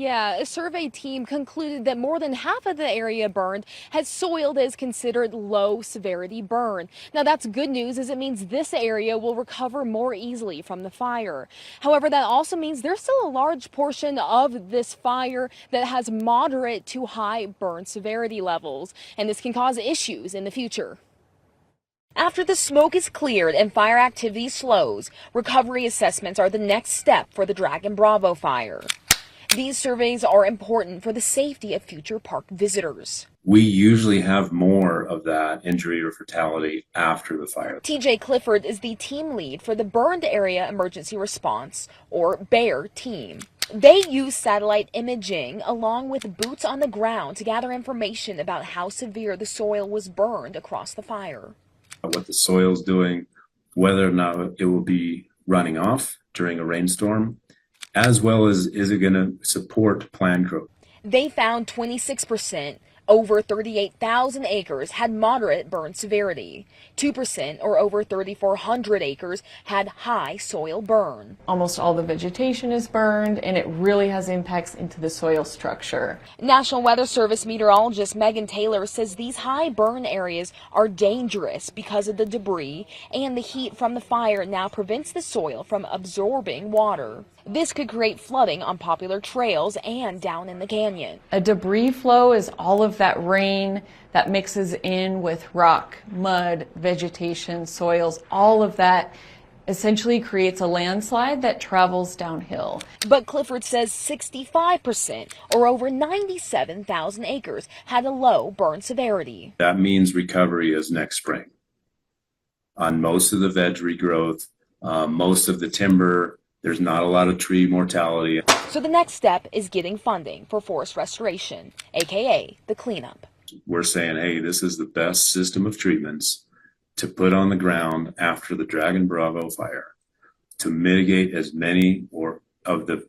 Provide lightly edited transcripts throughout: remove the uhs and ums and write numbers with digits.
Yeah, a survey team concluded that more than half of the area burned has soil that is considered low severity burn. Now, that's good news as it means this area will recover more easily from the fire. However, that also means there's still a large portion of this fire that has moderate to high burn severity levels, and this can cause issues in the future. After the smoke is cleared and fire activity slows, recovery assessments are the next step for the Dragon Bravo fire. These surveys are important for the safety of future park visitors. We usually have more of that injury or fatality after the fire. TJ Clifford is the team lead for the Burned Area Emergency Response, or BEAR team. They use satellite imaging along with boots on the ground to gather information about how severe the soil was burned across the fire. What the soil's doing, whether or not it will be running off during a rainstorm, as well as is it going to support plant growth. They found 26%, over 38,000 acres, had moderate burn severity. 2%, or over 3,400 acres, had high soil burn. Almost all the vegetation is burned, and it really has impacts into the soil structure. National Weather Service meteorologist Megan Taylor says these high burn areas are dangerous because of the debris, and the heat from the fire now prevents the soil from absorbing water. This could create flooding on popular trails and down in the canyon. A debris flow is all of that rain that mixes in with rock, mud, vegetation, soils, all of that essentially creates a landslide that travels downhill. But Clifford says 65%, or over 97,000 acres, had a low burn severity. That means recovery is next spring. On most of the veg regrowth, most of the timber, there's not a lot of tree mortality. So the next step is getting funding for forest restoration, aka the cleanup. We're saying, hey, this is the best system of treatments to put on the ground after the Dragon Bravo fire to mitigate as many or of the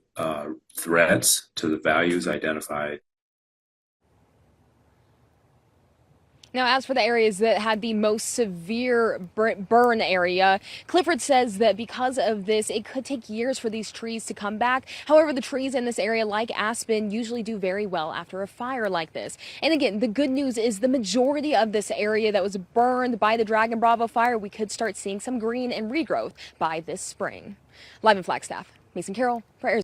threats to the values identified. Now, as for the areas that had the most severe burn area, Clifford says that because of this, it could take years for these trees to come back. However, the trees in this area, like aspen, usually do very well after a fire like this. And again, the good news is the majority of this area that was burned by the Dragon Bravo fire, we could start seeing some green and regrowth by this spring. Live in Flagstaff, Mason Carroll for Arizona.